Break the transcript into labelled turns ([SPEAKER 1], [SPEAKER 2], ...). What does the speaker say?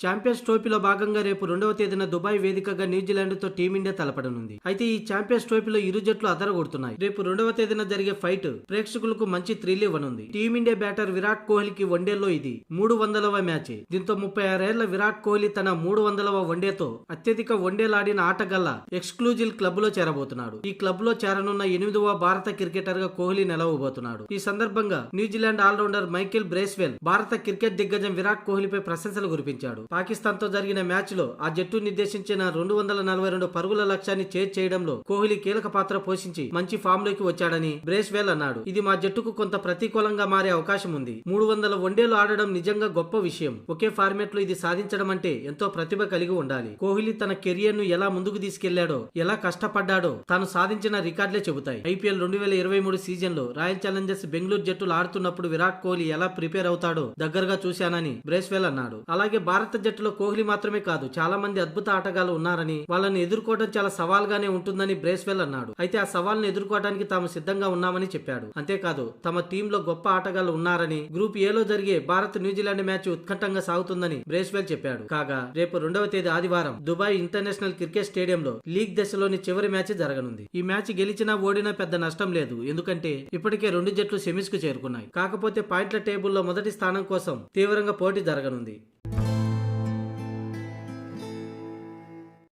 [SPEAKER 1] Champions ట్రోఫీలో భాగంగా రేపు 2వ తేదీన దుబాయ్ వేదికగా న్యూజిలాండ్ తో టీమిండియా తలపడనుంది. అయితే ఈ ఛాంపియన్స్ ట్రోఫీలో ఇరు జట్లు అదరగొడుతున్నాయి. రేపు 2వ తేదీన జరిగే ఫైట్ ప్రేక్షకులకు మంచి థ్రిల్ ఇవ్వనుంది. టీమిండియా బ్యాటర్ విరాట్ కోహ్లీకి వన్డేల్లో ఇది 300వ మ్యాచ్. దీంతో 36 ఏళ్ల విరాట్ కోహ్లీ తన 300వ వన్డేతో అత్యధిక వన్డేలాడిన ఆటగాళ్ల ఎక్స్క్లూజివ్ క్లబ్ లో చేరబోతున్నాడు. ఈ క్లబ్ లో చేరనున్న 8వ భారత క్రికెటర్ గా కోహ్లీ నిలవబోతున్నాడు. ఈ సందర్భంగా న్యూజిలాండ్ ఆల్రౌండర్ మైకేల్ బ్రేస్వెల్ భారత క్రికెట్ దిగ్గజం విరాట్ కోహ్లీపై ప్రశంసలు కురిపించాడు. పాకిస్తాన్ తో జరిగిన మ్యాచ్ లో ఆ జట్టు నిర్దేశించిన 242 పరుగుల లక్ష్యాన్ని చేజ్ చేయడంలో కోహ్లీ కీలక పాత్ర పోషించి మంచి ఫామ్ లోకి వచ్చాడని బ్రేస్వెల్ అన్నాడు. ఇది మా జట్టుకు కొంత ప్రతికూలంగా మారే అవకాశం ఉంది. 300 వన్డేలు ఆడడం నిజంగా గొప్ప విషయం. ఒకే ఫార్మాట్ లో ఇది సాధించడం అంటే ఎంతో ప్రతిభ కలిగి ఉండాలి. కోహ్లీ తన కెరియర్ ను ఎలా ముందుకు తీసుకెళ్లాడో, ఎలా కష్టపడ్డాడో తాను సాధించిన రికార్డులే చెబుతాయి. ఐపీఎల్ 2023 సీజన్ లో రాయల్ ఛాలెంజర్స్ బెంగళూరు జట్టులు ఆడుతున్నప్పుడు విరాట్ కోహ్లీ ఎలా ప్రిపేర్ అవుతాడో దగ్గరగా చూశానని బ్రేస్వెల్ అన్నాడు. అలాగే భారత జట్టులో కోహ్లీ మాత్రమే కాదు, చాలా మంది అద్భుత ఆటగాళ్లు ఉన్నారని, వాళ్ళని ఎదుర్కోవడం చాలా సవాల్గానే ఉంటుందని బ్రేస్వెల్ అన్నాడు. అయితే ఆ సవాల్ను ఎదుర్కోవడానికి తాము సిద్ధంగా ఉన్నామని చెప్పాడు. అంతేకాదు తమ టీంలో గొప్ప ఆటగాళ్లు ఉన్నారని, గ్రూప్ ఏలో జరిగే భారత్ న్యూజిలాండ్ మ్యాచ్ ఉత్కంఠంగా సాగుతుందని బ్రేస్వెల్ చెప్పాడు. కాగా రేపు 2వ తేదీ ఆదివారం దుబాయ్ ఇంటర్నేషనల్ క్రికెట్ స్టేడియంలో లీగ్ దశలోని చివరి మ్యాచ్ జరగనుంది. ఈ మ్యాచ్ గెలిచినా ఓడినా పెద్ద నష్టం లేదు. ఎందుకంటే ఇప్పటికే 2 జట్లు సెమీస్ కు చేరుకున్నాయి. కాకపోతే పాయింట్ల టేబుల్లో మొదటి స్థానం కోసం తీవ్రంగా పోటీ జరగనుంది.